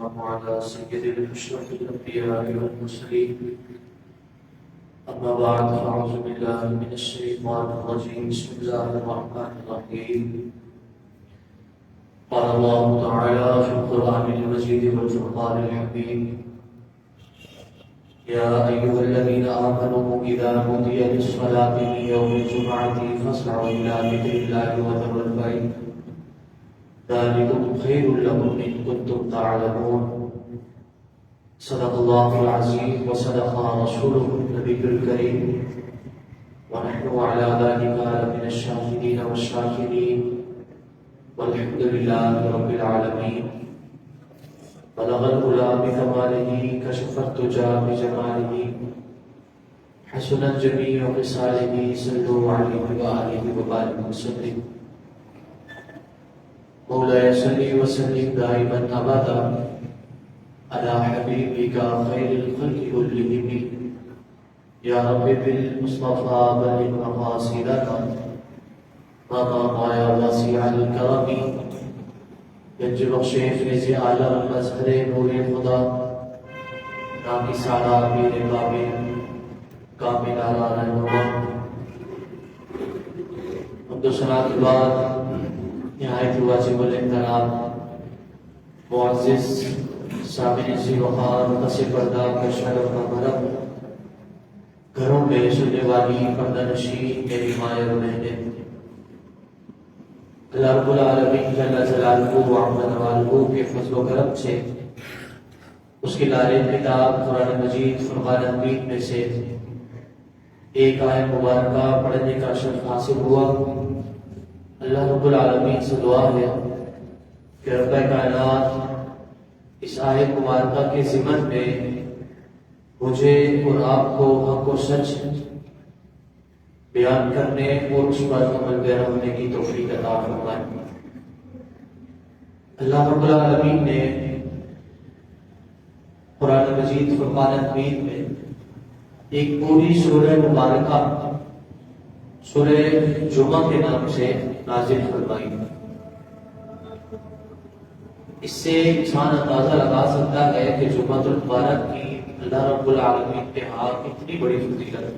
وعلى سيد الأشرف الأنبياء والمرسلين أما بعد فأعوذ بالله من الشيطان الرجيم بسم الله الرحمن الرحيم قال الله تعالى في القرآن المجيد والفرقان الحميد يا أيها الذين آمنوا إذا نودي للصلاة من يوم الجمعة فاسعوا إلى ذكر الله وذروا البيع ذلكم خير لكم إن كنتم تعلمون صدق الله العظيم وصدق رسوله النبي الكريم ونحن على ذلك من الشاهدين والشاكرين والحمد لله رب العالمين بلغ العلا بكماله كشف الدجى بجماله حسنت جميع خصاله صلوا عليه وآله وبارك وسلم مولاي صل وسلم دائما ابدا على حبيبك خير الخلق كلهم يا رب بالمصطفى بلغ مقاصدنا مقام يا واسع الكرم گنج بخش فیض عالم مظہر نور خدا نامی سارا پیر کامل کامل آلہ رہنما حمد و ثنا کے بعد نہایت واجب الاحترام معزز سامعین ذی وقار پس پردہ کا شرف و مرم گھروں میں سننے والی پردہ نشین میری مائیں و بہنیں، اللہ رب العالمین جل جلالہ و عظم نوالہ کے فضل و کرم سے اس کے لارے کتاب قرآن مجید فرقان حمید میں سے ایک آیت مبارکہ پڑھنے کا شرف حاصل ہوا۔ اللہ رب العالمین سے دعا ہے کہ رب کائنات اس آیت مبارکہ کے ضمن میں مجھے اور آپ کو حق و سچ بیان کرنے اور اس پر عمل پیرا ہونے کی توفیق عطا فرمائے۔ اللہ رب العالمین نے قرآن مجید فرقان حمید میں ایک پوری سورہ مبارکہ سورہ جمعہ کے نام سے نازل فرمائی۔ اس سے انسان اندازہ لگا سکتا ہے کہ جمعہ المبارک کی اللہ رب العالمین کے ہاں اتنی بڑی فضیلت ہے،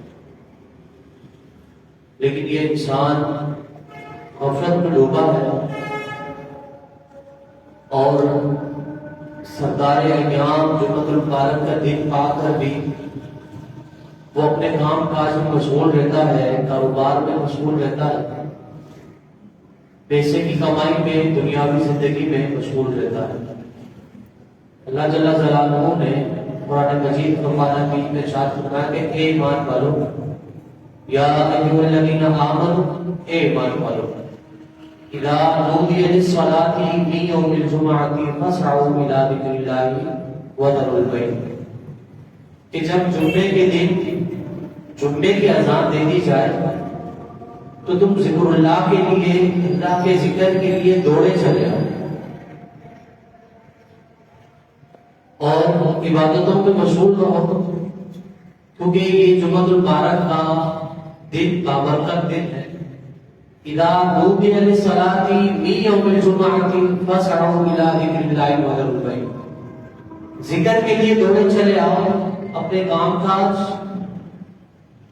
لیکن یہ انسان غفلت میں ڈوبا ہے اور سردار ایام جمعہ المبارک کا دن پا کر بھی وہ اپنے کام کاج میں مشغول رہتا ہے، کاروبار میں مشغول رہتا ہے، پیسے کی کمائی میں، دنیاوی زندگی میں مشغول رہتا ہے۔ اللہ جل جلالہ نے قرآن مجید فرقان حمید میں ارشاد فرمایا کہ اے ایمان والو، یا ایھا الذین آمنوا، اے ایمان والو، اذا نودی للصلاۃ من یوم الجمعۃ فاسعوا الی ذکر اللہ وذروا البیع، کہ جب جمعے کے دن جمعے کی اذان دے دی جائے تو تم ذکر اللہ کے لیے، اللہ کے ذکر کے لیے دوڑے چلے آؤ اور عبادتوں میں مشغول رہو، کیونکہ یہ جمعہ المبارک کا دن بابرکت دن ہے۔ اذا نودی للصلاۃ من یوم الجمعۃ فاسعوا الی ذکر اللہ وذروا البیع، ذکر کے لیے دوڑے چلے آؤ، اپنے کام کاج،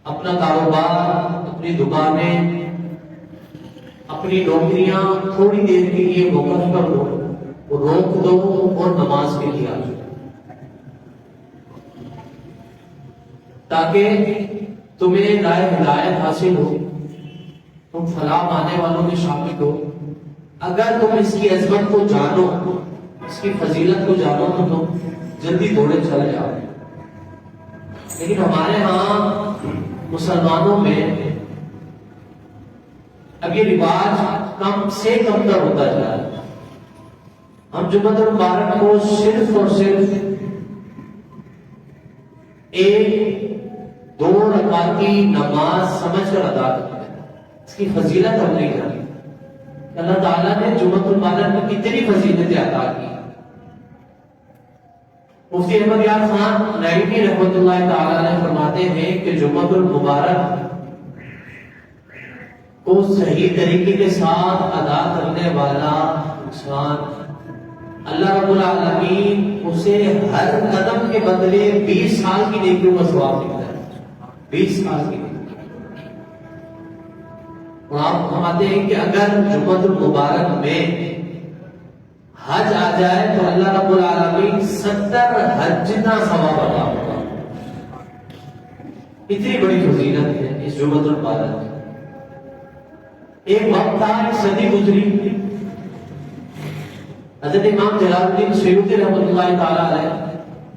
اپنا کاروبار، اپنی دکانیں، اپنی نوکریاں تھوڑی دیر کے لیے موقف کر دو، روک دو اور نماز کے لیے آ جاؤ، تاکہ تمہیں رائے ہدایت حاصل ہو، تم فلاح پانے والوں میں شامل ہو۔ اگر تم اس کی عظمت کو جانو، اس کی فضیلت کو جانو تو تم جلدی دوڑے چلے جاؤ۔ لیکن ہمارے ہاں مسلمانوں میں اب یہ رواج کم سے کم تر ہوتا جا رہا ہے۔ ہم جمعہ المبارک کو صرف اور صرف ایک دو رکعت کی نماز سمجھ کر ادا کرتے ہیں، اس کی فضیلت ہم نہیں جانتے۔ اللہ تعالیٰ نے جمعہ المبارک میں کتنی فضیلتیں عطا کی۔ مفتی احمد یار خان نعیمی رحمۃ اللہ تعالیٰ نے فرماتے ہیں کہ جمعہ المبارک کو صحیح طریقے کے ساتھ ادا کرنے والا انسان اللہ رب العالمین ہر قدم کے بدلے 20 سال کی نیکیوں کا ثواب ملتا ہے، 20 سال کی نیکی۔ اور آپ فرماتے ہیں کہ اگر جمعۃ المبارک میں حج آ جائے تو اللہ رب العالمین 70 حج جتنا ثواب عطا ہوگا۔ اتنی بڑی فضیلت ہے اس جمعۃ المبارک میں۔ ایک وقت تھا، ایک صدی گزری، حضرت امام جلال الدین سیوطی رحمۃ اللہ تعالی علیہ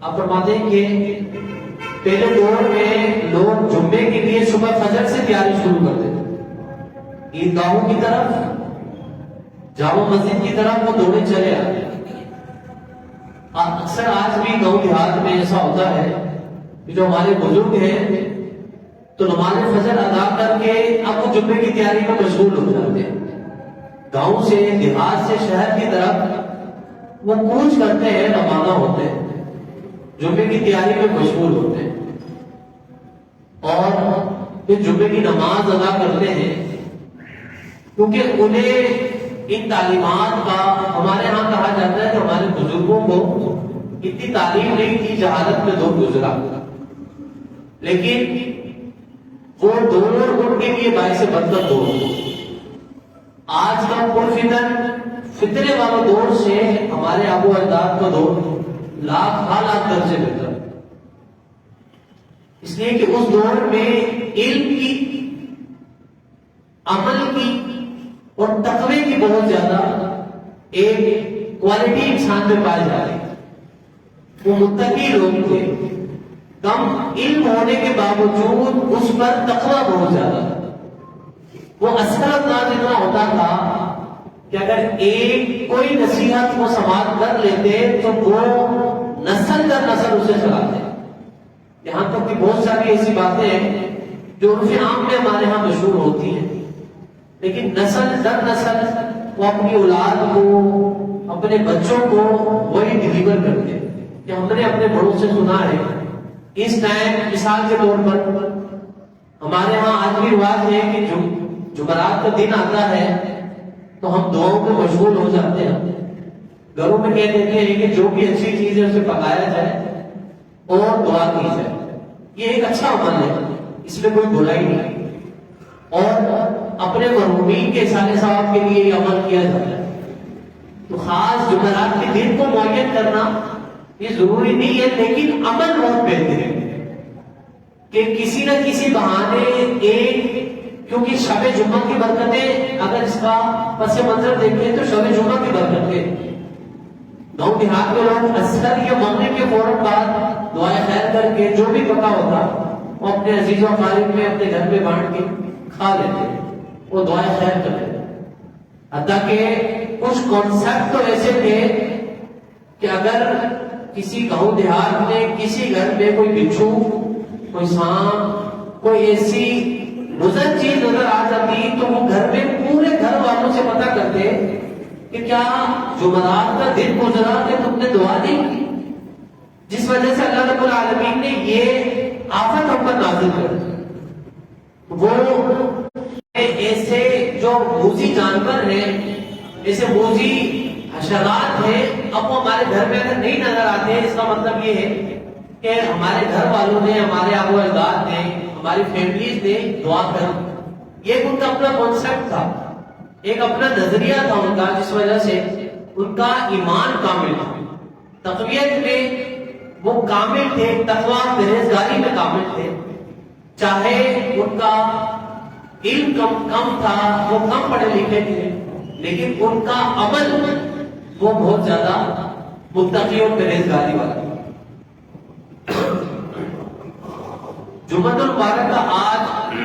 آپ فرماتے ہیں کہ پہلے دور میں لوگ جمعے کے لیے صبح فجر سے تیاری شروع کرتے تھے، عیدگاہوں کی طرف، جامع مسجد کی طرف وہ دوڑے چلے آتے۔ اکثر آج بھی گاؤں دیہات میں ایسا ہوتا ہے کہ جو ہمارے بزرگ ہیں تو نماز فجر ادا کر کے اب وہ جمعے کی تیاری میں مشغول ہو جاتے ہیں، گاؤں سے، دیہات سے شہر کی طرف وہ کوچ کرتے ہیں، روانہ ہوتے ہیں، جمعے کی تیاری میں مشغول ہوتے ہیں اور پھر جمعے کی نماز ادا کرتے ہیں، کیونکہ انہیں ان تعلیمات کا، ہمارے ہاں کہا جاتا ہے کہ ہمارے بزرگوں کو اتنی تعلیم نہیں تھی، جہالت میں دور گزرا، لیکن وہ دور ان کے لیے باعث برکت دور۔ آج کا پرفتن فتنے والوں دور سے ہمارے آبو اجداد کا دور لاکھ درجے بہتر، اس لیے کہ اس دور میں علم کی، عمل کی اور تقوی کی بہت زیادہ ایک کوالٹی انسان میں پائی جا رہی۔ وہ متقی لوگ تھے، کم علم ہونے کے باوجود اس پر تقوی بہت زیادہ تھا۔ وہ اثر انداز اتنا ہوتا تھا کہ اگر ایک کوئی نصیحت وہ سماعت کر لیتے تو وہ نسل در نسل اسے چلاتے۔ یہاں تک کہ بہت ساری ایسی باتیں ہیں جو عرف عام میں ہمارے ہاں مشہور ہوتی ہیں، لیکن نسل در نسل وہ اپنی اولاد کو، اپنے بچوں کو وہی ڈلیور کرتے ہیں کہ ہم نے اپنے بڑوں سے سنا ہے۔ اس ٹائم مثال کے طور پر ہمارے ہاں آج بھی رواج ہے کہ جمعرات کا دن آتا ہے تو ہم دعاؤں میں مشغول ہو جاتے ہیں، گھروں میں کہہ دیتے ہیں کہ جو بھی اچھی چیز ہے اسے پکایا جائے اور دعا کی جائے۔ یہ ایک اچھا عمل ہے، اس میں کوئی برائی نہیں، اور اپنے مرحومین کے احسان ثواب کے لیے یہ عمل کیا جاتا ہے۔ تو خاص جمعرات کے دن کو معین کرنا یہ ضروری نہیں ہے، لیکن عمل بہت بہتر ہے کہ کسی نہ کسی بہانے ایک، کیونکہ شب جمعہ کی برکتیں اگر اس کا پس منظر دیکھیں تو شب جمعہ کی برکتیں گاؤں دیہات میں لوگ اکثر یا مغرب کے فوراً بعد دعائیں خیر کر کے جو بھی پکا ہوتا وہ اپنے عزیز و اقارب میں اپنے گھر میں بانٹ کے کھا لیتے، وہ دعائیں خیر کر لیتے۔ حتیٰ کہ کچھ کانسیپٹ تو ایسے تھے کہ اگر کسی گاؤں دیہات میں کسی گھر میں کوئی بچھو، کوئی سانپ، کوئی ایسی مضر چیز نظر آ جاتی تو وہ گھر میں پورے گھر والوں سے پتہ کرتے کہ کیا جمعرات کا دن گزرا کہ تم نے دعا نہیں کی، جس وجہ سے اللہ رب العالمین نے یہ آفت ہم پر نازل کر دی۔ وہ ایسے جو موذی جانور ہیں، ایسے موذی حشرات ہیں، اب وہ ہمارے گھر میں اگر نہیں نظر آتے ہیں، اس کا مطلب یہ ہے کہ ہمارے گھر والوں نے، ہمارے آبا اجداد نے، ہماری فیملیز نے دعا کر۔ یہ ان کا اپنا کانسیپٹ تھا، ایک اپنا نظریہ تھا ان کا، جس وجہ سے ان کا ایمان کامل تھا، تقویت میں وہ کامل تھے، تقویٰ پرہیزگاری میں کامل تھے۔ چاہے ان کا علم کم تھا، وہ کم پڑھے لکھے تھے، لیکن ان کا عمل وہ بہت زیادہ متقی اور پرہیزگاری والا۔ جمعۃ المبارک کا آج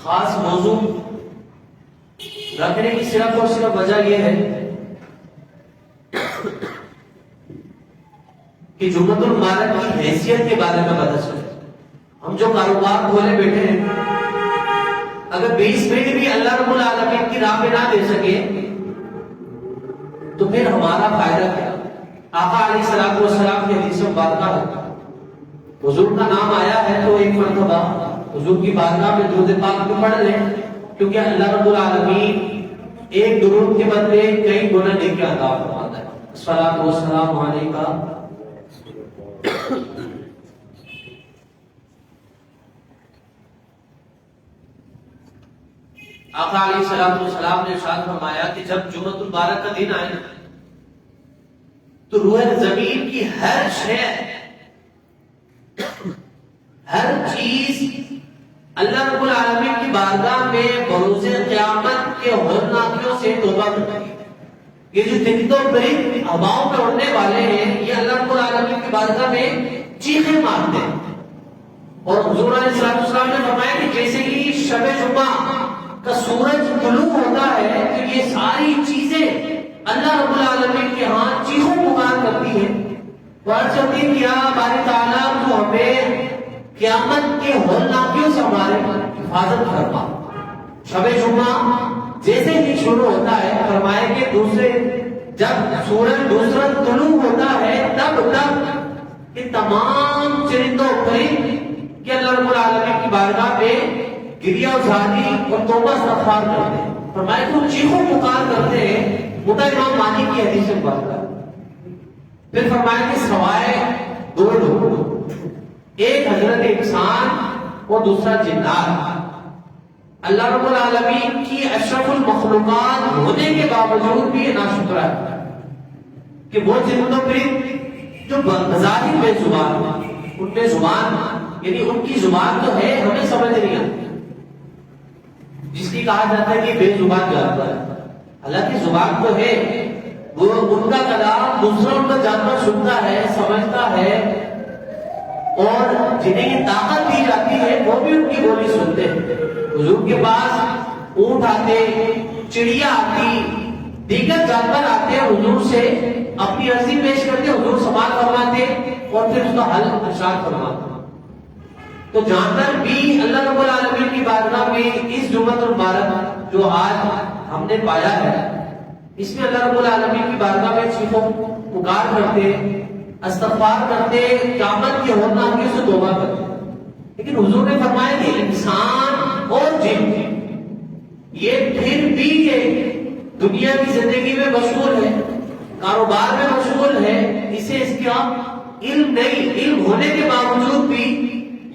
خاص موضوع رکھنے کی صرف اور صرف وجہ یہ ہے کہ جمعۃ المبارک کی حیثیت کے بارے میں پتہ چلے۔ ہم جو کاروبار کھولے بیٹھے ہیں، اگر 20 منٹ بھی اللہ رب العالمین کی راہ میں نہ دے سکے تو پھر ہمارا فائدہ کیا؟ آقا علیہ الصلوۃ والسلام کی حدیث مبارکہ ہے، حضور کا نام آیا ہے تو ایک مرتبہ حضور کی بارگاہ میں درود پاک کو پڑھ لیں، کیونکہ اللہ رب العالمین ایک درود کے بدلے کئی گنا نیکی عطا فرماتا ہے۔ الصلوۃ والسلام علیکہ آقا علیہ الصلوۃ والسلام نے ارشاد فرمایا کہ جب جمعۃ المبارک کا دن آئے تو روح زمین کی ہر شے، ہر چیز اللہ رب العالمین کی بارگاہ میں بروز قیامت کے ہولناکیوں سے توبہ کرتی ہے۔ یہ جو درند و پرند ہواؤں میں اڑنے والے ہیں، یہ اللہ رب العالمین کی بارگاہ میں چیخیں مارتے ہیں۔ اور حضور علیہ السلام نے فرمایا کہ جیسے ہی شب جمعہ کا سورج طلوع ہوتا ہے تو یہ ساری چیزیں اللہ رب العالمین کے ہاں چیخوں پکار کرتی ہیں، عرض کرتی ہیں کہ یا باری تعالیٰ تو ہمیں قیامت کے ہولناکیوں سے ہمارے حفاظت فرما۔ شب جمعہ جیسے ہی شروع ہوتا ہے، فرمایا کہ جب سورج دوسرا طلوع ہوتا ہے تب یہ تمام چرندوں پرند کہ اللہ رب العالمین کی بارگاہ میں گریہ ازاری اور توبہ استغفار کرتے ہیں۔ فرمایا کہ وہ چیخوں پکار کرتے ہیں، مدعا امام مالک کی حدیث میں بات ہے۔ پھر فرمایا کہ سوائے دو لوگ، ایک حضرت انسان اور دوسرا جنات، اللہ رب العالمین کی اشرف المخلوقات ہونے کے باوجود بھی یہ ناشکرا ہے کہ وہ جن و پرند جو بظاہر بے زبان، ان پہ زبان یعنی ان کی زبان تو ہے، ہمیں سمجھ نہیں آتی، جس کی کہا جاتا ہے کہ بے زبان جانتا ہے، حالانکہ زبان تو ہے، وہ ان کا کلام دوسرا ان کا جانور سنتا ہے، سمجھتا ہے، اور جنہیں یہ طاقت دی جاتی ہے وہ بھی ان کی بولی سنتے ہیں۔ حضور کے پاس اونٹ آتے، چڑیا آتی، دیگر جانور آتے، حضور سے اپنی عرضی پیش کرتے، حضور سماعت فرماتے اور پھر اس کا حل ارشاد فرماتے۔ تو جانور بھی اللہ رب العالمین کی بارگاہ میں اس جمعۃ المبارک جو آج ہم نے پایا ہے، اس میں اللہ رب العالمین کی بارگاہ میں چیخوں پکار کرتے، استغفار کرتے، قیامت کے ہولناکیوں سے توبہ کرتے۔ لیکن حضور نے فرمایا کہ انسان اور جن یہ پھر بھی یہ دنیا کی زندگی میں مشغول ہے، کاروبار میں مشغول ہے، اسے اس کا علم نہیں، علم ہونے کے باوجود بھی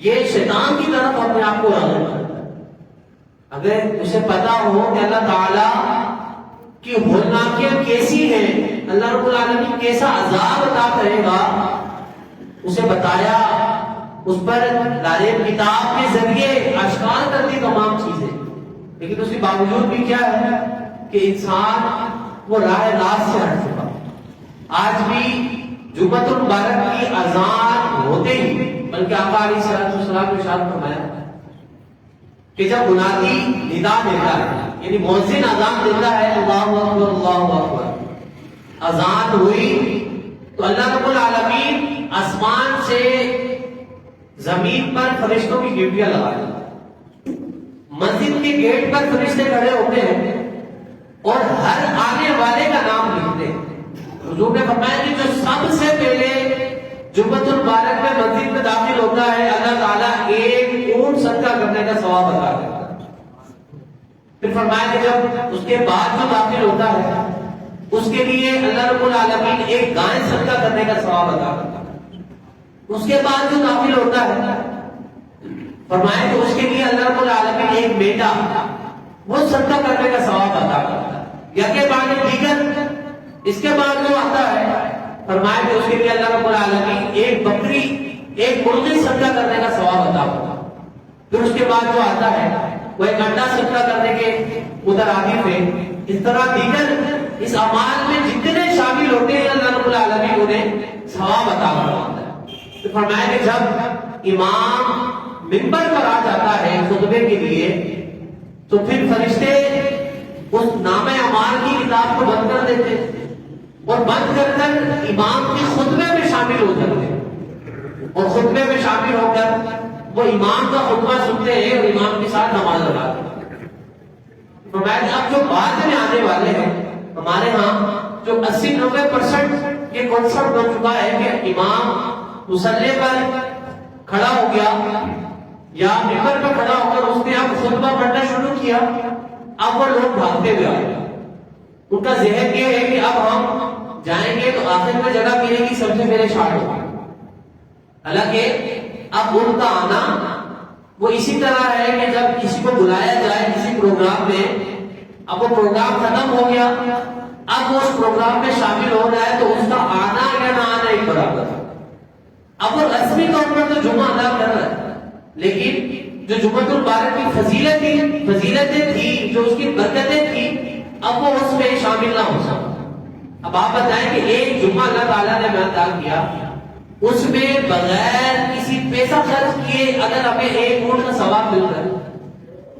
یہ شیطان کی طرف اپنے آپ کو راغب کرتا ہے۔ اگر اسے پتا ہو کہ اللہ تعالیٰ کی ہولناکیاں کیسی ہیں، اللہ رب العالمین کیسا عذاب عطا کرے گا، اسے بتایا، اس پر لازم کتاب کے ذریعے آشکار کر دی تمام چیزیں، لیکن اس کے باوجود بھی کیا ہے کہ انسان وہ راہ راست سے ہٹ چکا۔ آج بھی جمعۃ المبارک کی اذان ہوتے ہی، بلکہ آقا علیہ السلام نے ارشاد فرمایا کہ جب منادی ندا دیتا ہے، یعنی مؤذن اذان دیتا ہے، اللہ اکبر اللہ اکبر، اذان ہوئی تو اللہ رب العالمین آسمان سے زمین پر فرشتوں کی ڈیوٹیاں لگاتے، مسجد کے گیٹ پر فرشتے کھڑے ہوتے ہیں اور ہر آنے والے کا نام لکھتے ہیں۔ حضور نے فرمایا کہ جو سب سے پہلے جمعۃ المبارک میں مسجد میں داخل ہوتا ہے، اللہ تعالیٰ ایک اونٹ صدقہ کرنے کا ثواب عطا کرتا ہے۔ پھر فرمایا کہ جب اس کے بعد جو داخل ہوتا ہے اس کے لیے اللہ رب العالمین ایک گائے صدقہ کرنے کا ثواب عطا کرتا ہے۔ اس کے بعد جو داخل ہوتا ہے، فرمایا کہ اس کے لیے اللہ رب العالمین ایک بیٹا وہ صدقہ کرنے کا ثواب عطا کرتا ہے۔ یا کے بعد دیگر اس کے بعد جو آتا ہے، فرمایا کہ اس کے لیے اللہ رب العالمین ایک بکری، ایک مرغی صدقہ کرنے کا ثواب عطا کرتا ہے۔ پھر اس کے بعد جو آتا ہے وہ ایک انڈا صدقہ کرنے کے مترادف ہے۔ اس طرح دیگر اس اعمال میں جتنے شامل ہوتے ہیں اللہ رب العالمین انہیں ثواب عطا کرتا ہے۔ تو فرمایا کہ جب امام منبر پر آ جاتا ہے خطبے کے لیے تو پھر فرشتے اس نام اعمال کی کتاب کو بند کر دیتے اور بند کر کر امام کے خطبے میں شامل ہو جاتے ہیں، اور خطبے میں شامل ہو کر وہ امام کا خطبہ سنتے ہیں اور امام کے ساتھ نماز ادا کرتے ہیں۔ فرمایا اب جو بعد میں آنے والے ہیں، ہمارے ہاں جو 80-90% یہ کنسپٹ بن چکا ہے کہ امام مصلی پر کھڑا ہو گیا یا ممبر پر کھڑا ہو کر اس نے اب خطبہ پڑھنا شروع کیا، اب وہ لوگ بھاگتے ہوئے آئے، ان کا ذہن یہ ہے کہ اب ہم جائیں گے تو آخر میں جگہ ملے گی، سب سے پہلے شارٹ ہوگا۔ حالانکہ اب ان کا آنا وہ اسی طرح ہے کہ جب کسی کو بلایا جائے، کسی پروگرام میں، اب وہ پروگرام ختم ہو گیا، اب وہ اس پروگرام میں شامل ہو رہا ہے تو اس کا آنا یا نہ آنا ایک برابر ہے۔ اب وہ رسمی طور پر تو جمعہ ادا کر رہا ہے، لیکن جو جمعۃ المبارک کی فضیلتیں تھی، جو اس کی برکتیں تھی، اب وہ اس میں شامل نہ ہو سکتا۔ اب آپ بتائیں کہ ایک جمعہ اللہ تعالیٰ نے ادا کیا، اس میں بغیر کسی پیسہ خرچ کیے اگر ہمیں ایک اونٹ کا ثواب مل رہا ہے،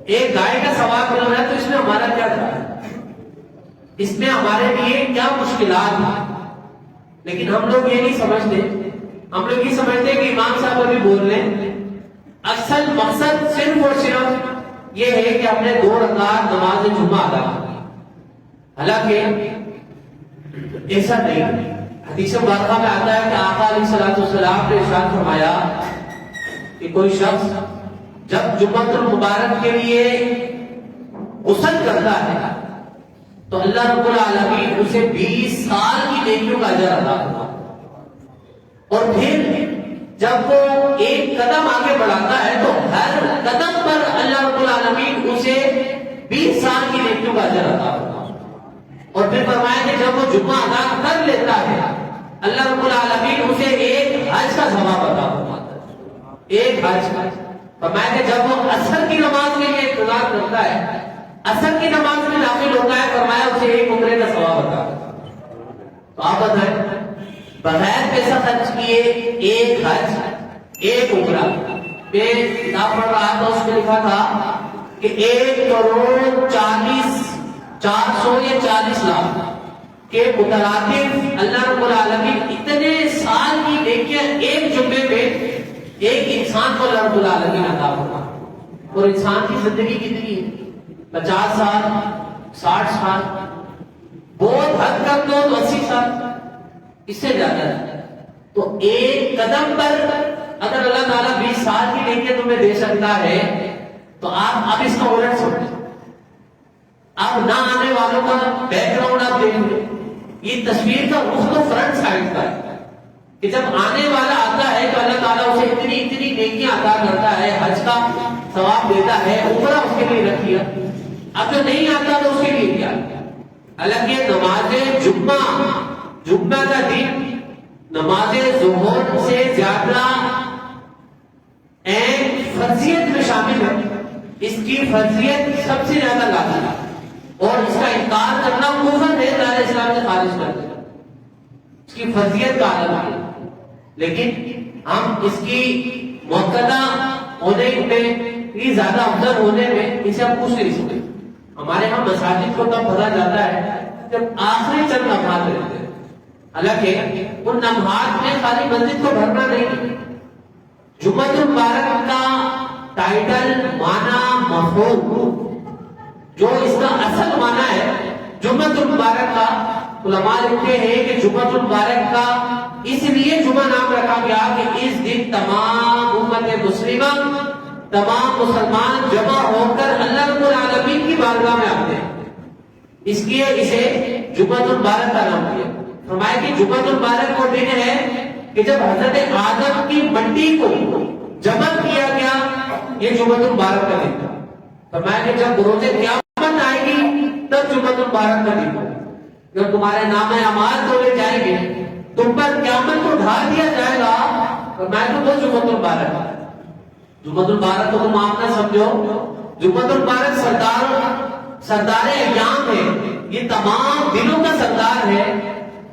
ایک گائے کا ثواب مل رہا ہے، تو اس میں ہمارا کیا تھا؟ اس میں ہمارے لیے کیا مشکلات ہیں؟ لیکن ہم لوگ یہ نہیں سمجھتے، ہم لوگ یہ سمجھتے کہ امام صاحب ابھی بول رہے ہیں، اصل مقصد صرف اور صرف یہ ہے کہ ہم نے 2 رکعت نماز جمعہ ادا کی۔ حالانکہ ایسا نہیں، حدیث مبارکہ میں آتا ہے کہ آقا علیہ الصلوۃ والسلام نے ارشاد فرمایا کہ کوئی شخص جب جمعۃ المبارک کے لیے غسل کرتا ہے تو اللہ رب العالمین اسے 20 سال کی نیکیوں کا اجر عطا کرتا ہے، اور پھر جب وہ ایک قدم آگے بڑھاتا ہے تو ہر قدم پر اللہ رب العالمین اسے 20 سال کی نیکیوں کا اجر عطا کرتا ہے۔ اور پھر فرمایا کہ جب وہ جمعہ ادا کر لیتا ہے اللہ رب العالمین اسے ایک حج کا ثواب عطا فرماتا ہے، ایک حج کا۔ فرمایا کہ جب وہ عصر کی نماز کے لیے انتظار کرتا ہے، عصر کی نماز میں داخل ہوتا ہے، فرمایا اسے ایک عمرے کا ثواب عطا کرتا ہے۔ تو آپ بتائیں، بغیر پیسہ خرچ کیے ایک حج، ایک عمرہ۔ میں کتاب پڑھ رہا تھا، اس میں لکھا تھا کہ 1,40,440 لاکھ کے مترادف اللہ رب العالمین اتنے سال کی نیکیاں ایک جمعے میں ایک انسان کو اللہ رب العالمین عطا فرماتا۔ اور انسان کی زندگی کتنی ہے؟ 50 سال، 60 سال، بہت حد کر دو تو 80 سال، اس سے زیادہ ہے۔ تو ایک قدم پر اگر اللہ تعالیٰ 20 سال کی نیکیاں تمہیں دے سکتا ہے تو آپ اب اس کا الٹ سمجھیں۔ اب نہ آنے والوں کا بیک گراؤنڈ آپ دیکھ لیں، یہ تصویر کا رخ تو فرنٹ سائڈ کا ہے کہ جب آنے والا آتا ہے تو اللہ تعالیٰ اسے اتنی نیکیاں عطا کرتا ہے، حج کا ثواب دیتا ہے، عمرہ اس کے لیے رکھ دیا۔ اب جو نہیں آتا تو اس کے لیے کیا؟ حالانکہ نماز جمعہ کا دن نماز ظہر سے زیادہ فرضیت میں شامل ہے، اس کی فرضیت سب سے زیادہ لازم ہے، اور اس کا انکار کرنا کفر ہے، دار اسلام سے خارج کر دینا، اس کی فرضیت کا عالم ہے۔ لیکن ہم اس کی موقعہ ہونے میں، زیادہ افضل ہونے میں اسے ہم کچھ نہیں سکتے۔ ہمارے ہاں مساجد کو تب بھرا جاتا ہے جب آخری چند لمحات رہتے ہیں، حالانکہ ان لمحات میں خالی مسجد کو بھرنا نہیں، جمعۃ المبارک کا ٹائٹل، معنی، مفہوم، جو اس کا اصل معنی ہے جمعۃ المبارک کا، علماء لکھتے ہیں کہ جمعۃ المبارک کا اس لیے جمعہ نام رکھا گیا کہ اس دن تمام امت مسلمہ، تمام مسلمان جمع ہو کر اللہ رب العالمین کی بارگاہ میں آتے ہیں، اس لیے اسے جمعۃ المبارک کا نام دیا۔ فرمایا کہ جمعۃ المبارک وہ دن ہے کہ جب حضرت آدم کی مٹی کو جمع کیا گیا، یہ جمعۃ المبارک کا دن تھا۔ فرمایا کہ جب روز قیامت آئے گی تب جمعۃ المبارک کا دن ہے، جب تمہارے نام اعمال تولے جائیں گے، تم پر قیامت کو ڈھال دیا جائے گا، فرمایا کہ وہ جمعۃ المبارک ہے۔ جمعۃ المبارک کو تم آپ نہ سمجھو، جمعۃ المبارک سردار ایام ہے، یہ تمام دنوں کا سردار ہے۔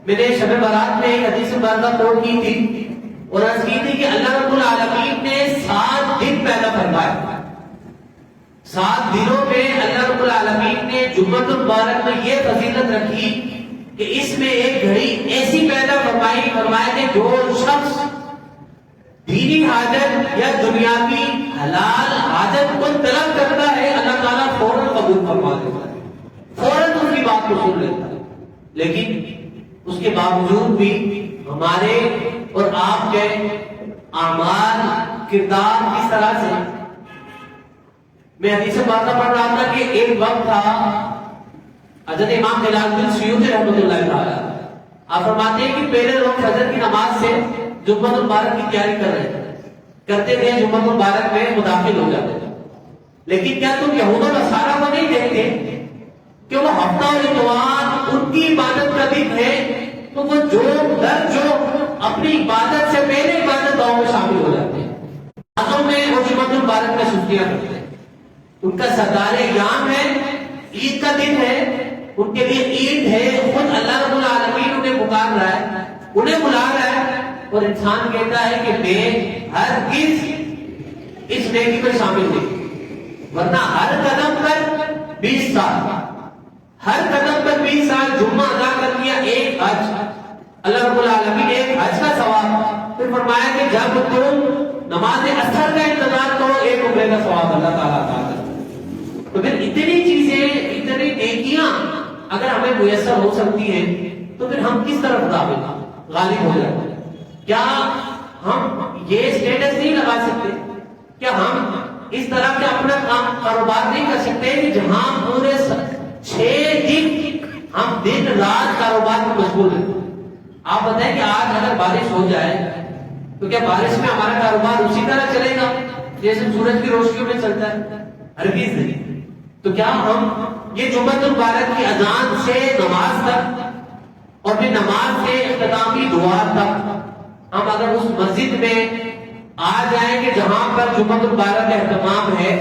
میں نے شب برات میں ایک حدیث مبارکہ کوٹ کی تھی اور عرض کی تھی کہ اللہ رب العالمین نے 7 دن پیدا فرمائے، 7 دنوں میں اللہ رب العالمین نے جمعۃ المبارک میں یہ فضیلت رکھی کہ اس میں ایک گھڑی ایسی پیدا فرمایا کہ جو شخص دینی حاجت یا دنیاوی حلال حاجت کو طلب کرتا ہے، اللہ تعالیٰ فوراً قبول فرما دیتا ہے، فوراً اس کی بات کو سن لیتا ہے۔ لیکن اس کے باوجود بھی ہمارے اور آپ کے اعمال، کردار کس طرح سے، میں حدیث پاک پڑھ رہا تھا کہ ایک وقت تھا حضرت امام جلال الدین سیوطی رحمۃ اللہ تعالی، آپ فرماتے ہیں کہ پہلے لوگ فجر کی نماز سے جمعۃ المبارک کی تیاری کرتے تھے، جمعۃ المبارک میں مداخل ہو جاتے تھے، لیکن کیا تم یہود و نصارہ کو نہیں دیکھتے کہ وہ ہفتہ اور اتوار ان کی عبادت کا دن ہے، تو وہ جو اپنی عبادت سے پہلے عبادت گاہوں میں شامل ہو جاتے ہیں، نمازوں میں اور جمعۃ المبارک میں سستیاں کرتے ہیں۔ ان کا سردار ایام ہے، عید کا دن ہے، ان کے لیے عید ہے، خود اللہ رب العالمین انہیں پکار رہا ہے، انہیں بلا رہا ہے، اور انسان کہتا ہے کہ میں ہرگز اس نیکی میں شامل نہیں، ورنہ ہر قدم پر 20 سال، ہر قدم پر 20 سال جمعہ ادا کر لیا، ایک حج، اللہ رب العالمین ایک حج کا ثواب، پھر فرمایا کہ جب تم نماز اثر کا انتظار کرو، ایک عمرے کا ثواب اللہ تعالیٰ عطا کرتا ہے۔ تو پھر اتنی چیزیں، اتنی نیکیاں اگر ہمیں میسر ہو سکتی ہیں تو پھر ہم کس طرف غالب ہو جاتے ہیں؟ کیا ہم یہ اسٹیٹس نہیں لگا سکتے؟ کیا ہم اس طرح کے اپنا کاروبار نہیں کر سکتے کہ جہاں پورے 6 دن ہم دن رات کاروبار میں مشغول ہیں؟ آپ بتائیں کہ آج اگر بارش ہو جائے تو کیا بارش میں ہمارا کاروبار اسی طرح چلے گا جیسے سورج کی روشنیوں میں چلتا ہے؟ ہرگز نہیں۔ تو کیا ہم یہ جمعۃ المبارک کی اذان سے نماز تک اور پھر نماز سے اختتامی دعا تک ہم اگر اس مسجد میں آ جائیں کہ جہاں پر جمعۃ المبارک کا اہتمام ہے،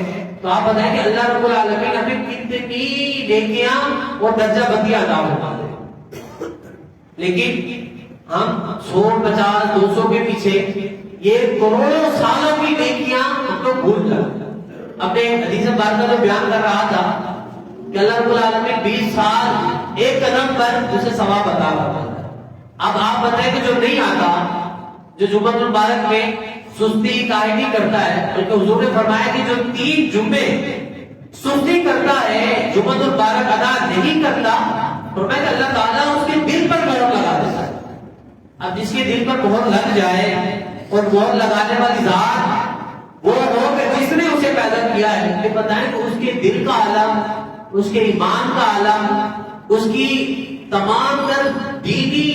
تو آپ بتائیں کہ اللہ رب العالمین ہمیں کتنی نیکیاں اور درجہ بندیاں عطا فرما دے۔ لیکن ہم 100، 50، 200 کے پیچھے یہ کروڑوں سالوں کی نیکیاں ہم لوگ بھول جاتے ہیں۔ اپنے حدیث مبارکہ میں بیان کر رہا تھا کہ اللہ رب العالمین 20 سال ایک قدم پر اسے ثواب عطا کرتا ہے۔ اب آپ بتائیں کہ جو نہیں آتا، جو جمعۃ المبارک میں سستی کاہلی کرتا ہے، بلکہ حضور نے فرمایا کہ جو 3 جمعے سستی کرتا ہے، جمعۃ المبارک ادا نہیں کرتا، فرمایا کہ اللہ تعالیٰ اس کے دل پر مہر لگا دیتا ہے۔ اب جس کے دل پر مہر لگ جائے، اور مہر لگانے والی ذات وہ ہو کہ جس نے اسے پیدا کیا ہے، یہ بتائیں کہ اس کے دل کا عالم، اس کے ایمان کا عالم، اس کی تمام تر دینی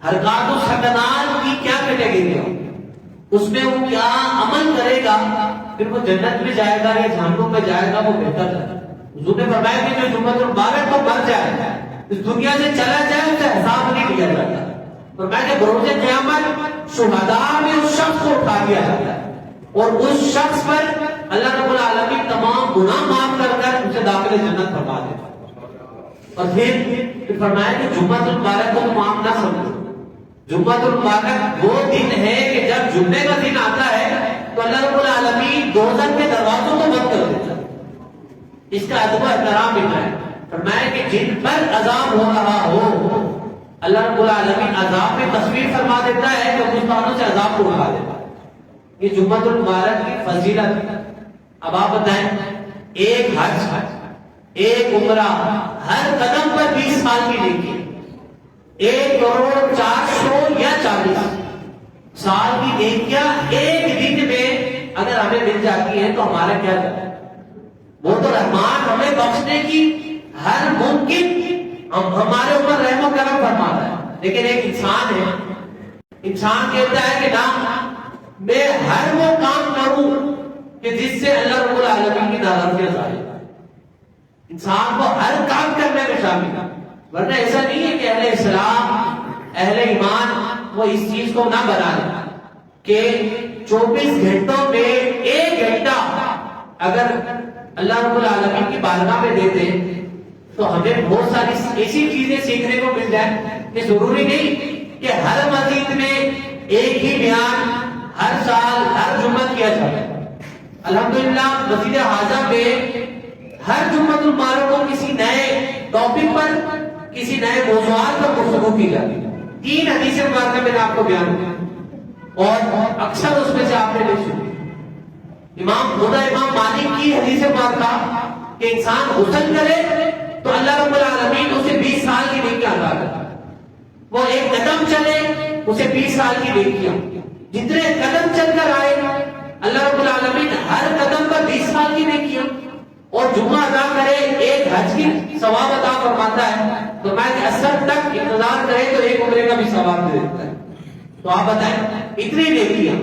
حرکات و سکنات کی کیا کیٹیگری ہے، اس میں وہ کیا عمل کرے گا، پھر وہ جنت میں جائے گا یا جہنم میں جائے گا، وہ بہتر ہے۔ حضور نے فرمایا کہ جو جمعۃ المبارک کو مر جائے، اس دنیا سے چلا جائے، اسے حساب نہیں لیا جاتا، فرمایا کہ بروز قیامت شہداء میں اس شخص کو اٹھا دیا جاتا ہے، اور اس شخص پر اللہ رب العالمین تمام گناہ معاف کر اسے داخل جنت فرما دیتا ہے۔ اور پھر فرمایا کہ جمعۃ المبارک کو تم عام نہ سمجھو، جمعۃ المبارک وہ دن ہے کہ جب جمعے کا دن آتا ہے تو اللہ رب العالمین دوزخ کے دروازوں کو بند کر دیتا ہے۔ اس کا ادب و احترام ملتا ہے۔ فرمایا کہ جن پر عذاب ہو رہا ہو، اللہ رب العالمین عذاب میں تصویر فرما دیتا ہے کہ مسلمانوں سے عذاب کو اٹھا دیتا ہے۔ یہ جمعۃ المبارک کی فضیلت۔ اب آپ بتائیں، ایک حج، ایک عمرہ، ہر قدم پر 20 سال کی نیکی، 1,04,40 یا 40 سال کی نیکیاں ایک دن میں اگر ہمیں مل جاتی ہیں تو ہمارا کیا کرنا؟ وہ تو رحمان ہمیں بخشنے کی ہر ممکن ہمارے اوپر رحم و کرم فرما رہا ہے، لیکن ایک انسان ہے، انسان کہتا ہے کہ نہ، میں ہر وہ کام کروں کہ جس سے اللہ رب العالمین کی ناراضگی ظاہر ہو۔ انسان کو ہر کام کرنے میں شامل ہے، ورنہ ایسا نہیں ہے کہ اہل اسلام، اہل ایمان وہ اس چیز کو نہ بنا لیں کہ 24 گھنٹوں میں 1 گھنٹہ اگر اللہ رب العالمین کی بارگاہ میں دے دیں تو ہمیں بہت ساری ایسی چیزیں سیکھنے کو مل جائے کہ ضروری نہیں کہ ہر مسجد میں ایک ہی بیان ہر سال ہر جمعہ کیا جائے۔ الحمدللہ مسجد حاضہ میں ہر جمعۃ المبارک کو کسی نئے ٹاپک پر، کسی نئے موضوعات پر گفتگو کی جاتی ہے۔ 3 حدیث مبارکہ میں نے آپ کو بیان کیا، اور اکثر اس میں سے آپ نے نہیں سنی۔ امام مالک کی حدیث مبارکہ کہ انسان غسل کرے تو اللہ رب العالمین اسے 20 سال کی نیکیاں عطا کرتا ہے۔ وہ ایک قدم چلے اسے 20 سال کی نیکیاں، جتنے قدم چل کر آئے اللہ رب العالمین ہر قدم پر 20 سال کی نیکیاں، اور جمعہ ادا کرے ایک حج کی ثواب عطا فرماتا ہے۔ تو میں کہ اثر تک انتظار کرے تو ایک عمرے کا بھی ثواب دے دیتا ہے۔ تو آپ بتائیں اتنی نیکیاں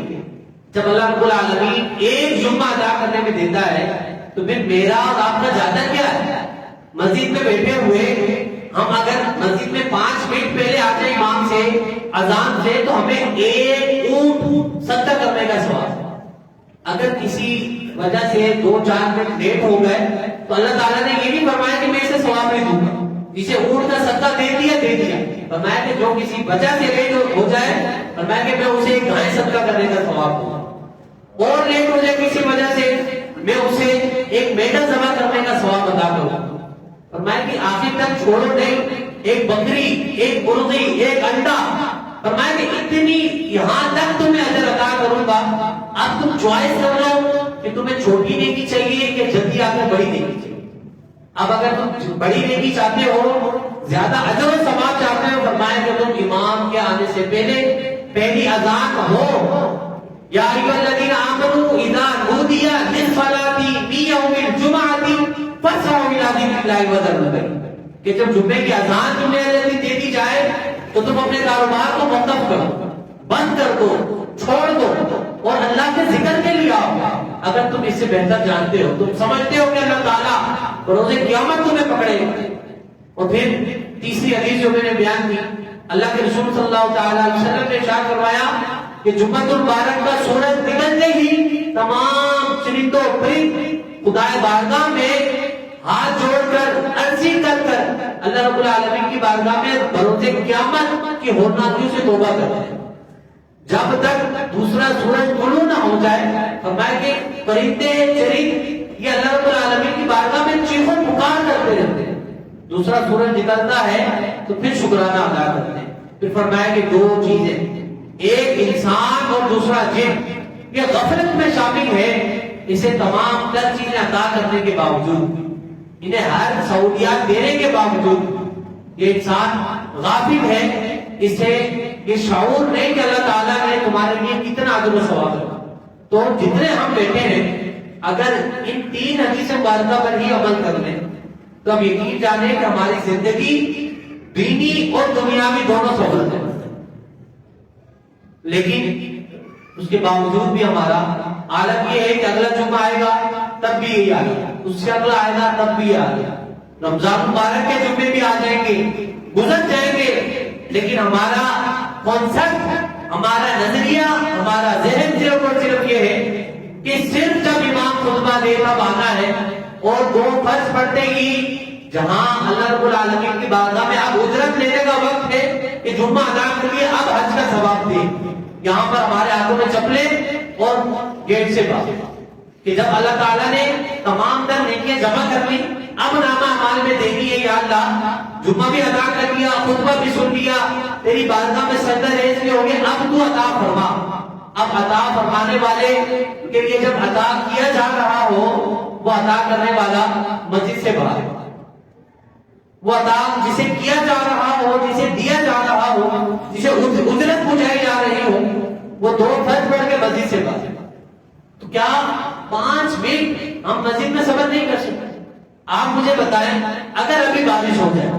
جب اللہ رب العالمین ایک جمعہ ادا کرنے میں دیتا ہے تو پھر میرا اور آپ کا زیادہ کیا ہے؟ مسجد میں بیٹھے ہوئے ہم اگر مسجد میں 5 منٹ پہلے آ جائیں امام سے اذان سے تو ہمیں 1 اونٹ صدقہ کرنے کا ثواب. اگر کسی وجہ سے 2-4 منٹ لیٹ ہو گئے تو اللہ تعالیٰ نے یہ نہیں فرمایا کہ میں اسے ثواب نہیں دوں گا. جسے اونٹ کا صدقہ دے دیا. فرمایا کہ جو کسی وجہ سے لیٹ ہو جائے فرمایا کہ میں اسے ایک گائے صدقہ کرنے کا ثواب دوں گا. اور لیٹ ہو جائے کسی وجہ سے میں اسے ایک میڈل جمع کرنے کا ثواب ادا کروں. فرمایا کہ آخر تک چھوڑو نہیں, ایک بکری, ایک مرغی, ایک انڈا, فرمایا کہ اتنی یہاں تک تمہیں اجر عطا کروں گا. اب تم چوائس کر لو کہ تمہیں چھوٹی نیکی چاہیے کہ جلدی آ کر بڑی نیکی چاہیے. اب اگر تم بڑی نیکی چاہتے ہو, زیادہ اجر و ثواب چاہتے ہو, فرمایا کہ تم امام کے آنے سے پہلی اذان ہو یا ایھا الذین آمنوا اذا نودی للصلاۃ فی یوم الجمعۃ فاسعوا الی ذکر اللہ وذروا البیع, کہ جب جمعے کی اذان تمہیں دے دی جائے تو تم اپنے کاروبار کو موقف کرو, بند کر دو, چھوڑ دو اور اللہ کے ذکر کے لیے آؤ. اگر تم اس سے بہتر جانتے ہو, تم سمجھتے ہو کہ اللہ تعالیٰ روز قیامت تمہیں پکڑے گا. اور پھر تیسری حدیث جو میں نے بیان کی, اللہ کے رسول صلی اللہ تعالی علیہ وسلم نے ارشاد فرمایا کہ جمعۃ المبارک کا سورج نکلتے ہی تمام چرندوں پرند خدائے بارگاہ میں ہاتھ جوڑ کر عرضی کر اللہ رب العالمین کی بارگاہ میں بروز قیامت کی ہولناکیوں سے توبہ کرتے ہیں جب تک دوسرا سورج طلوع نہ ہو جائے. فرمایا کہ پرندے چرند یہ اللہ رب العالمین کی بارگاہ میں چیخ و پکار کرتے رہتے ہیں. دوسرا سورج نکلتا ہے تو پھر شکرانہ ادا کرتے ہیں. پھر فرمایا کہ 2 چیزیں, ایک انسان اور دوسرا جن, یہ غفلت میں شامل ہے. اسے تمام تر چیزیں عطا کرنے کے باوجود, انہیں ہر سہولیات دینے کے باوجود یہ انسان غافل ہے. اسے یہ شعور نہیں کہ اللہ تعالیٰ نے تمہارے لیے کتنا اجر و ثواب رکھا. تو جتنے ہم بیٹھے ہیں اگر ان 3 حدیث مبارکہ پر ہی عمل کر لیں تو ہم یقین جانیں کہ ہماری زندگی دینی اور دنیاوی دونوں سہولت ہے. لیکن اس کے باوجود بھی ہمارا عالم یہ ہے کہ اگلا جمعہ آئے گا تب بھی یہی آئے گا, اس سے اگلا آئے گا تب بھی آئے گا, رمضان مبارک کے جمعے بھی آ جائیں گے, گزر جائیں گے, لیکن ہمارا کانسیپٹ, ہمارا نظریہ, ہمارا ذہن صرف اور صرف یہ ہے کہ صرف جب امام خطبہ دے تب آنا ہے. اور 2 فرض پڑھتے ہی جہاں اللہ رب العالمین کی بارگاہ میں اب اجرت لینے کا وقت ہے کہ جمعہ ادا کر لیے, اب حج کا ثواب دے. یہاں پر ہمارے ہاتھوں میں چپلیں اور گیٹ سے باہر, کہ جب اللہ تعالیٰ نے تمام تر نیکیاں جمع کر لی, اب نامہ اعمال میں دینی ہے, یا اللہ جمعہ بھی ادا کر لیا, خطبہ بھی سن لیا, تیری بارگاہ میں سجدہ ریز بھی ہو گئے, اب تو عطا فرما. اب عطا فرمانے والے کے لیے جب عطا کیا جا رہا ہو, وہ عطا کرنے والا مسجد سے باہر, وہ عطا جسے کیا جا رہا ہو, جسے دیا جا رہا ہو, جسے اجرت پہنچائی جا رہی ہو, وہ 2 فرض پڑھ کے مسجد سے باہر. تو کیا 5 منٹ ہم مسجد میں صبر نہیں کر سکتے؟ آپ مجھے بتائیں, اگر ابھی بارش ہو جائے,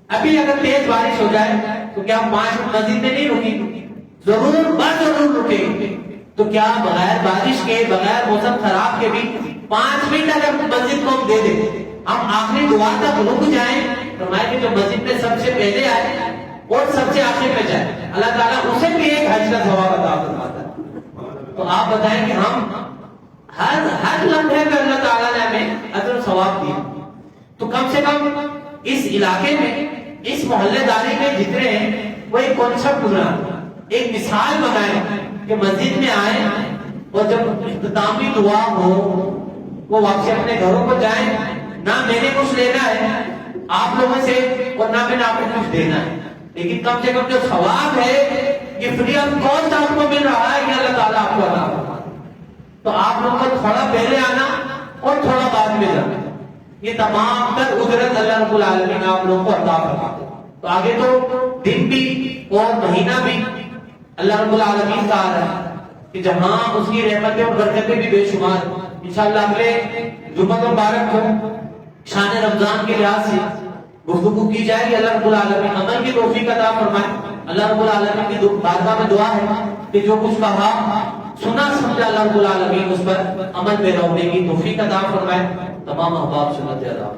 ابھی اگر تیز بارش ہو جائے تو کیا ہم 5 منٹ مسجد میں نہیں رکیں گے؟ ضرور ضرور رکیں گے. تو کیا بغیر بارش کے, بغیر موسم خراب کے بھی 5 منٹ اگر مسجد کو ہم دے دیں, ہم آخری دعا تک رک جائیں, فرمایا کہ جو مسجد میں سب سے پہلے آئے اور سب سے آخر میں جائے, اللہ تعالیٰ اسے بھی ایک حج کا ثواب عطا فرماتا ہے. تو آپ بتائیں کہ ہم ہر لمحے پہ اللہ تعالیٰ نے ہمیں اجر و ثواب دیا, تو کم سے کم اس علاقے میں, اس محلے داری میں جتنے ہیں وہ ایک کانسیپٹ بنائیں, ایک مثال بنائیں کہ مسجد میں آئیں اور جب اختتامی دعا ہو وہ واپس اپنے گھروں کو جائیں. نہ میں نے کچھ لینا ہے آپ لوگوں سے اور نہ میں نے آپ کو کچھ دینا ہے, لیکن کم سے کم جو ثواب ہے یہ فری آف کاسٹ آپ کو مل رہا ہے کہ اللہ تعالیٰ آپ کو عطا فرمائے. تو آپ لوگوں کو تھوڑا پہلے آنا اور تھوڑا بعد میں جانا, یہ تمام تر اجرت اللہ رب العالمین آپ لوگوں کو عطا فرماتے. تو آگے تو دن بھی اور مہینہ بھی اللہ رب العالمین کا آ رہا ہے کہ جہاں اس کی رحمتیں اور برکتیں بھی بے شمار. انشاءاللہ اگلے جمعہ مبارک کو شان رمضان کے لحاظ سے گفتگو کی جائے گی. اللہ رب العالمین عمل کی توفیق عطا فرمائے. اللہ رب العالمین کی بارگاہ میں دعا ہے کہ جو کچھ کہا سنا سمجھا اللہ رب العالمین اس پر عمل میں رونے کی توفیق عطا فرمائے. تمام احباب سنت ادا